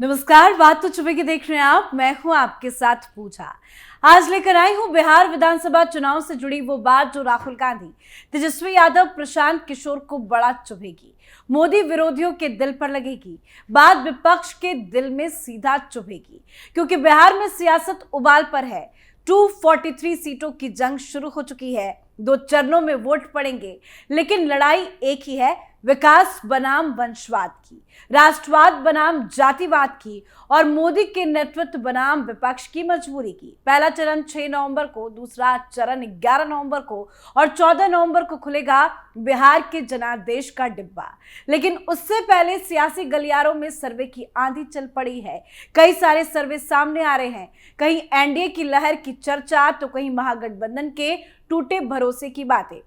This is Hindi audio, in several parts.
नमस्कार, बात तो चुपे की देख रहे हैं आप। मैं हूं आपके साथ पूजा। आज लेकर आई हूं बिहार विधानसभा चुनाव से जुड़ी वो बात जो राहुल गांधी, तेजस्वी यादव, प्रशांत किशोर को बड़ा चुभेगी, मोदी विरोधियों के दिल पर लगेगी, बात विपक्ष के दिल में सीधा चुभेगी। क्योंकि बिहार में सियासत उबाल पर है। 243 सीटों की जंग शुरू हो चुकी है। 2 चरणों में वोट पड़ेंगे, लेकिन लड़ाई एक ही है, विकास बनाम वंशवाद की, राष्ट्रवाद बनाम जातिवाद की और मोदी के नेतृत्व बनाम विपक्ष की मजबूरी की। पहला चरण 6 नवंबर को, दूसरा चरण 11 नवंबर को और 14 नवंबर को खुलेगा बिहार के जनादेश का डिब्बा। लेकिन उससे पहले सियासी गलियारों में सर्वे की आंधी चल पड़ी है। कई सारे सर्वे सामने आ रहे हैं, कहीं एनडीए की लहर की चर्चा तो कहीं महागठबंधन के टूटे भरोसे की बातें।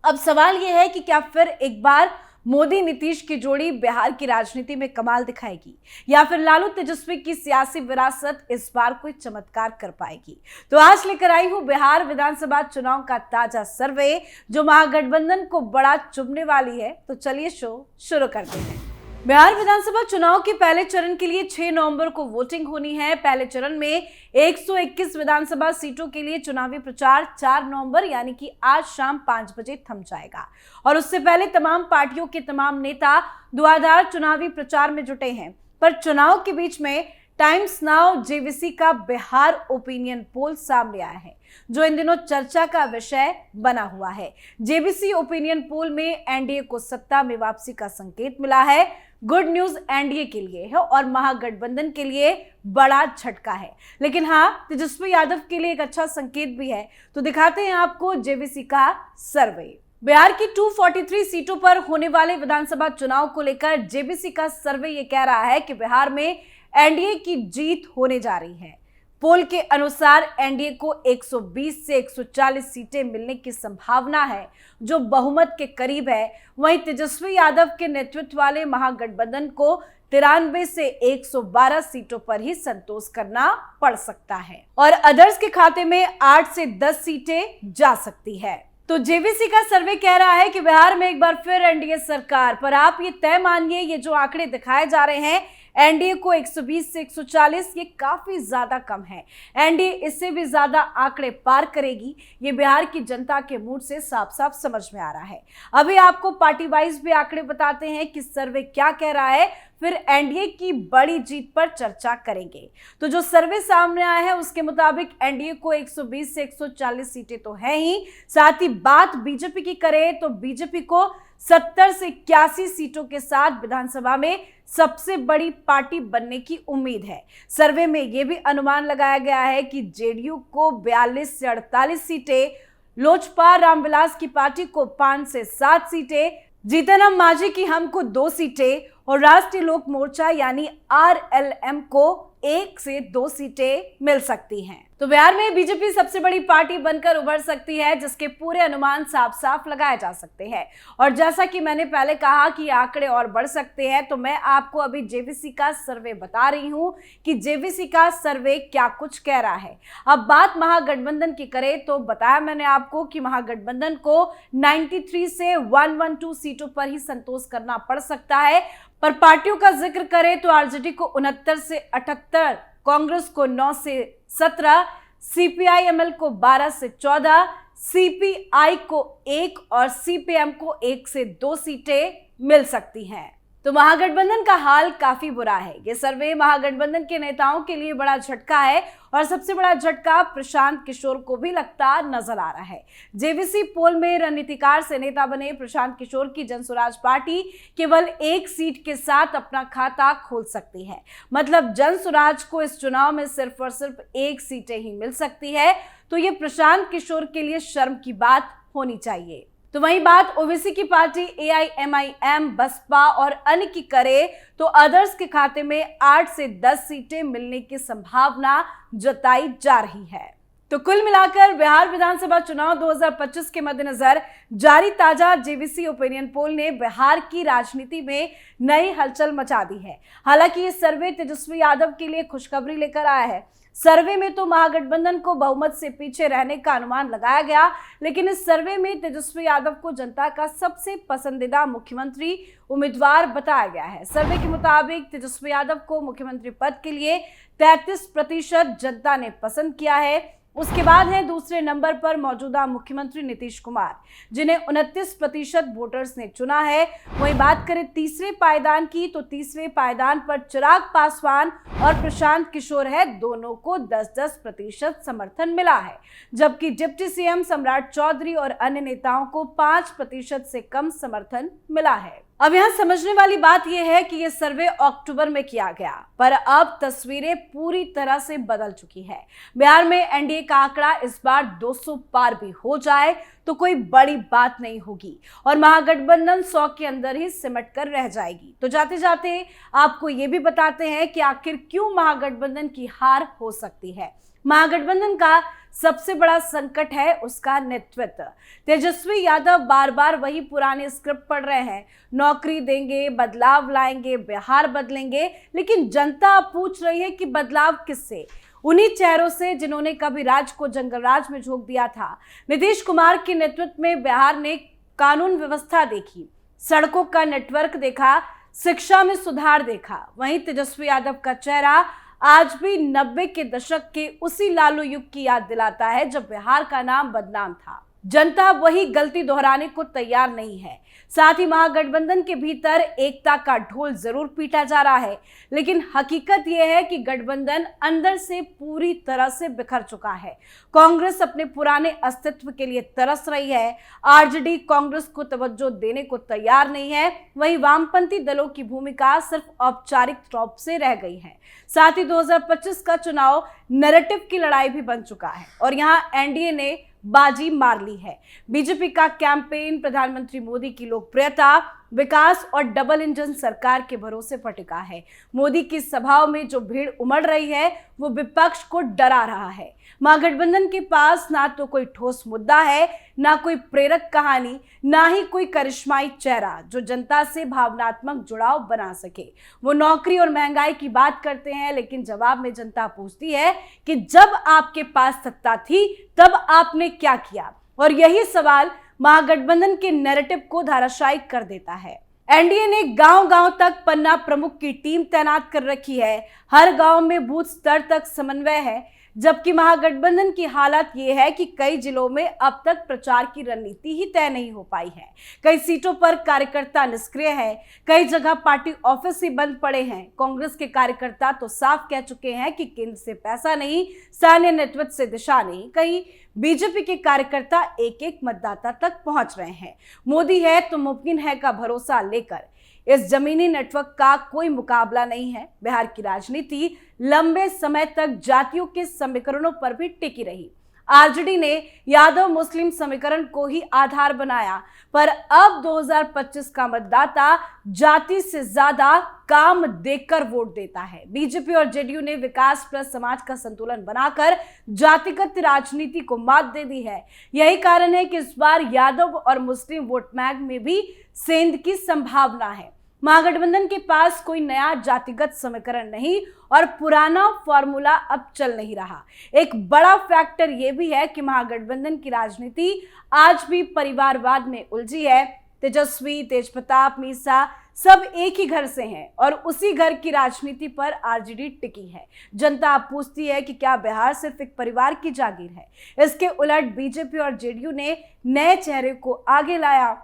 अब सवाल यह है कि क्या फिर एक बार मोदी नीतीश की जोड़ी बिहार की राजनीति में कमाल दिखाएगी या फिर लालू तेजस्वी की सियासी विरासत इस बार कोई चमत्कार कर पाएगी। तो आज लेकर आई हूं बिहार विधानसभा चुनाव का ताजा सर्वे जो महागठबंधन को बड़ा चुभने वाली है। तो चलिए शो शुरू करते हैं। बिहार विधानसभा चुनाव के पहले चरण के लिए 6 नवंबर को वोटिंग होनी है। पहले चरण में 121 विधानसभा सीटों के लिए चुनावी प्रचार 4 नवंबर यानी कि आज शाम 5 बजे थम जाएगा और उससे पहले तमाम पार्टियों के तमाम नेता धुआंधार चुनावी प्रचार में जुटे हैं। पर चुनाव के बीच में टाइम्स नाउ जेवीसी का बिहार ओपिनियन पोल सामने आया है जो इन दिनों चर्चा का विषय बना हुआ है। जेवीसी ओपिनियन पोल में एनडीए को सत्ता में वापसी का संकेत मिला है। गुड न्यूज एनडीए के लिए है और महागठबंधन के लिए बड़ा झटका है। लेकिन हाँ, तेजस्वी यादव के लिए एक अच्छा संकेत भी है। तो दिखाते हैं आपको जेवीसी का सर्वे। बिहार की 243 सीटों पर होने वाले विधानसभा चुनाव को लेकर जेवीसी का सर्वे ये कह रहा है कि बिहार में एनडीए की जीत होने जा रही है। पोल के अनुसार एनडीए को 120 से 140 सीटें मिलने की संभावना है जो बहुमत के करीब है। वहीं तेजस्वी यादव के नेतृत्व वाले महागठबंधन को 93 से 112 सीटों पर ही संतोष करना पड़ सकता है और अदर्स के खाते में 8 से 10 सीटें जा सकती है। तो जेवीसी का सर्वे कह रहा है कि बिहार में एक बार फिर एनडीए सरकार। पर आप ये तय मानिए, ये जो आंकड़े दिखाए जा रहे हैं एनडीए को 120 से 140, ये काफी ज्यादा कम है। एनडीए इससे भी ज्यादा आंकड़े पार करेगी, ये बिहार की जनता के मूड से साफ साफ समझ में आ रहा है। अभी आपको पार्टी वाइज भी आंकड़े बताते हैं कि सर्वे क्या कह रहा है, फिर एनडीए की बड़ी जीत पर चर्चा करेंगे। तो जो सर्वे सामने आया है उसके मुताबिक एनडीए को 120 से 140 सीटें तो है ही, साथ ही बात बीजेपी की करें तो बीजेपी को 70 से 81 सीटों के साथ विधानसभा में सबसे बड़ी पार्टी बनने की उम्मीद है। सर्वे में यह भी अनुमान लगाया गया है कि जेडीयू को 42 से 48 सीटें, लोजपा रामविलास की पार्टी को 5 से 7 सीटें, जीतन राम मांझी की हम को 2 सीटें और राष्ट्रीय लोक मोर्चा यानी आरएलएम को 1 से 2 सीटें मिल सकती हैं। तो बिहार में बीजेपी सबसे बड़ी पार्टी बनकर उभर सकती है, जिसके पूरे अनुमान साफ साफ लगाए जा सकते हैं। और जैसा कि मैंने पहले कहा कि आंकड़े और बढ़ सकते हैं, तो मैं आपको अभी जेवीसी का सर्वे बता रही हूं कि जेवीसी का सर्वे क्या कुछ कह रहा है। अब बात महागठबंधन की करें तो बताया मैंने आपको कि महागठबंधन को 93 से 112 सीटों पर ही संतोष करना पड़ सकता है। पर पार्टियों का जिक्र करें तो आरजेडी को 69 से 78, कांग्रेस को 9 से 17, सीपीआई-एमएल को 12 से 14, सीपीआई को 1 और सीपीएम को 1 से 2 सीटें मिल सकती हैं। तो महागठबंधन का हाल काफी बुरा है। ये सर्वे महागठबंधन के नेताओं के लिए बड़ा झटका है और सबसे बड़ा झटका प्रशांत किशोर को भी लगता नजर आ रहा है। जेवीसी पोल में रणनीतिकार से नेता बने प्रशांत किशोर की जनसुराज पार्टी केवल 1 सीट के साथ अपना खाता खोल सकती है। मतलब जनसुराज को इस चुनाव में सिर्फ और सिर्फ 1 सीटें ही मिल सकती है। तो ये प्रशांत किशोर के लिए शर्म की बात होनी चाहिए। तो वहीं बात ओबीसी की पार्टी एआईएमआईएम, बसपा और अन्य की करे तो अदर्स के खाते में 8 से 10 सीटें मिलने की संभावना जताई जा रही है। तो कुल मिलाकर बिहार विधानसभा चुनाव 2025 के मद्देनजर जारी ताजा जेवीसी ओपिनियन पोल ने बिहार की राजनीति में नई हलचल मचा दी है। हालांकि ये सर्वे तेजस्वी यादव के लिए खुशखबरी लेकर आया है। सर्वे में तो महागठबंधन को बहुमत से पीछे रहने का अनुमान लगाया गया, लेकिन इस सर्वे में तेजस्वी यादव को जनता का सबसे पसंदीदा मुख्यमंत्री उम्मीदवार बताया गया है। सर्वे के मुताबिक तेजस्वी यादव को मुख्यमंत्री पद के लिए 33% जनता ने पसंद किया है। उसके बाद है दूसरे नंबर पर मौजूदा मुख्यमंत्री नीतीश कुमार, जिन्हें 29% वोटर्स ने चुना है। वहीं बात करें तीसरे पायदान की, तो तीसरे पायदान पर चिराग पासवान और प्रशांत किशोर है, दोनों को 10-10% समर्थन मिला है, जबकि डिप्टी सीएम सम्राट चौधरी और अन्य नेताओं को 5% से कम समर्थन मिला है। अब यहाँ समझने वाली बात यह है कि यह सर्वे अक्टूबर में किया गया, पर अब तस्वीरें पूरी तरह से बदल चुकी है। बिहार में एनडीए का आंकड़ा इस बार 200 पार भी हो जाए तो कोई बड़ी बात नहीं होगी और महागठबंधन 100 के अंदर ही सिमट कर रह जाएगी। तो जाते जाते आपको ये भी बताते हैं कि आखिर क्यों महागठबंधन की हार हो सकती है। महागठबंधन का सबसे बड़ा संकट है उसका नेतृत्व। तेजस्वी यादव बार बार वही पुराने स्क्रिप्ट पढ़ रहे हैं, नौकरी देंगे, बदलाव लाएंगे, बिहार बदलेंगे, लेकिन जनता पूछ रही है कि बदलाव किससे? उन्हीं चेहरों से जिन्होंने कभी राज को जंगलराज में झोंक दिया था। नीतीश कुमार के नेतृत्व में बिहार ने कानून व्यवस्था देखी, सड़कों का नेटवर्क देखा, शिक्षा में सुधार देखा। वहीं तेजस्वी यादव का चेहरा आज भी 90 के दशक के उसी लालू युग की याद दिलाता है जब बिहार का नाम बदनाम था। जनता वही गलती दोहराने को तैयार नहीं है। साथ ही महागठबंधन के भीतर एकता का ढोल जरूर पीटा जा रहा है, लेकिन हकीकत यह है कि गठबंधन अंदर से पूरी तरह से बिखर चुका है। कांग्रेस अपने पुराने अस्तित्व के लिए तरस रही है, आरजेडी कांग्रेस को तवज्जो देने को तैयार नहीं है, वहीं वामपंथी दलों की भूमिका सिर्फ औपचारिक तौर से रह गई है। साथ ही 2025 का चुनाव नैरेटिव की लड़ाई भी बन चुका है और यहाँ एनडीए ने बाजी मार ली है। बीजेपी का कैंपेन, प्रधानमंत्री मोदी की लोकप्रियता, विकास और डबल इंजन सरकार के भरोसे पर टिका है। मोदी की सभाओं में जो भीड़ उमड़ रही है वो विपक्ष को डरा रहा है। महागठबंधन के पास ना तो कोई ठोस मुद्दा है, ना कोई प्रेरक कहानी, ना ही कोई करिश्माई चेहरा जो जनता से भावनात्मक जुड़ाव बना सके। वो नौकरी और महंगाई की बात करते हैं, लेकिन जवाब में जनता पूछती है कि जब आपके पास सत्ता थी तब आपने क्या किया? और यही सवाल महागठबंधन के नैरेटिव को धराशायी कर देता है। एनडीए ने गांव-गांव तक पन्ना प्रमुख की टीम तैनात कर रखी है, हर गांव में बूथ स्तर तक समन्वय है, जबकि महागठबंधन की हालत यह है कि कई जिलों में अब तक प्रचार की रणनीति ही तय नहीं हो पाई है। कई सीटों पर कार्यकर्ता निष्क्रिय है, कई जगह पार्टी ऑफिस ही बंद पड़े हैं। कांग्रेस के कार्यकर्ता तो साफ कह चुके हैं कि केंद्र से पैसा नहीं, स्थानीय नेतृत्व से दिशा नहीं। कहीं बीजेपी के कार्यकर्ता एक एक मतदाता तक पहुंच रहे हैं। मोदी है तो मुमकिन है का भरोसा लेकर इस जमीनी नेटवर्क का कोई मुकाबला नहीं है। बिहार की राजनीति लंबे समय तक जातियों के समीकरणों पर भी टिकी रही। आरजेडी ने यादव मुस्लिम समीकरण को ही आधार बनाया, पर अब 2025 का मतदाता जाति से ज्यादा काम देखकर वोट देता है। बीजेपी और जेडीयू ने विकास प्लस समाज का संतुलन बनाकर जातिगत राजनीति को मात दे दी है। यही कारण है कि इस बार यादव और मुस्लिम वोट बैंक में भी सेंध की संभावना है। महागठबंधन के पास कोई नया जातिगत समीकरण नहीं और पुराना फॉर्मूला अब चल नहीं रहा। एक बड़ा फैक्टर यह भी है कि महागठबंधन की राजनीति आज भी परिवारवाद में उलझी है। तेजस्वी, तेजप्रताप, मीसा सब एक ही घर से हैं और उसी घर की राजनीति पर आरजेडी टिकी है। जनता अब पूछती है कि क्या बिहार सिर्फ एक परिवार की जागीर है? इसके उलट बीजेपी और जेडीयू ने नए चेहरे को आगे लाया,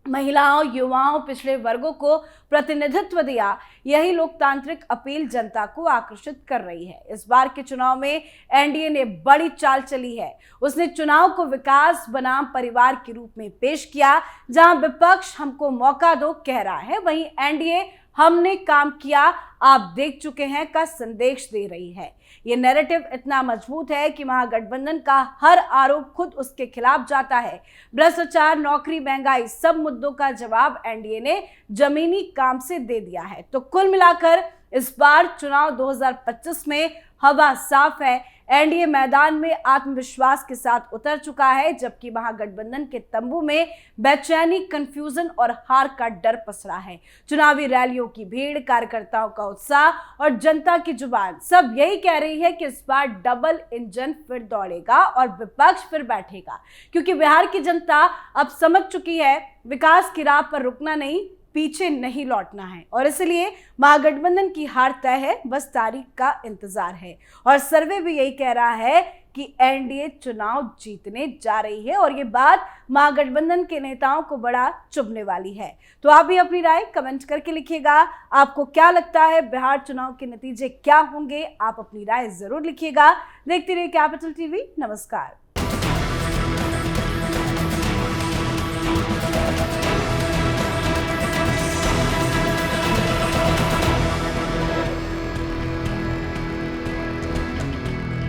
महिलाओं, युवाओं, पिछड़े वर्गों को प्रतिनिधित्व दिया। यही लोकतांत्रिक अपील जनता को आकर्षित कर रही है। इस बार के चुनाव में एनडीए ने बड़ी चाल चली है। उसने चुनाव को विकास बनाम परिवार के रूप में पेश किया। जहां विपक्ष हमको मौका दो कह रहा है, वहीं एनडीए हमने काम किया, आप देख चुके हैं का संदेश दे रही है। ये नैरेटिव इतना मजबूत है कि महागठबंधन का हर आरोप खुद उसके खिलाफ जाता है। भ्रष्टाचार, नौकरी, महंगाई, सब मुद्दों का जवाब एनडीए ने जमीनी काम से दे दिया है। तो कुल मिलाकर इस बार चुनाव 2025 में हवा साफ है। एनडीए मैदान में आत्मविश्वास के साथ उतर चुका है, जबकि महागठबंधन के तंबू में बेचैनी, कंफ्यूजन और हार का डर पसरा है। चुनावी रैलियों की भीड़, कार्यकर्ताओं का उत्साह और जनता की जुबान सब यही कह रही है कि इस बार डबल इंजन फिर दौड़ेगा और विपक्ष फिर बैठेगा, क्योंकि बिहार की जनता अब समझ चुकी है विकास की राह पर रुकना नहीं, पीछे नहीं लौटना है। और इसलिए महागठबंधन की हार तय है, बस तारीख का इंतजार है। और सर्वे भी यही कह रहा है कि एनडीए चुनाव जीतने जा रही है और ये बात महागठबंधन के नेताओं को बड़ा चुभने वाली है। तो आप भी अपनी राय कमेंट करके लिखिएगा। आपको क्या लगता है, बिहार चुनाव के नतीजे क्या होंगे? आप अपनी राय जरूर लिखिएगा। देखते रहिए कैपिटल टीवी। नमस्कार।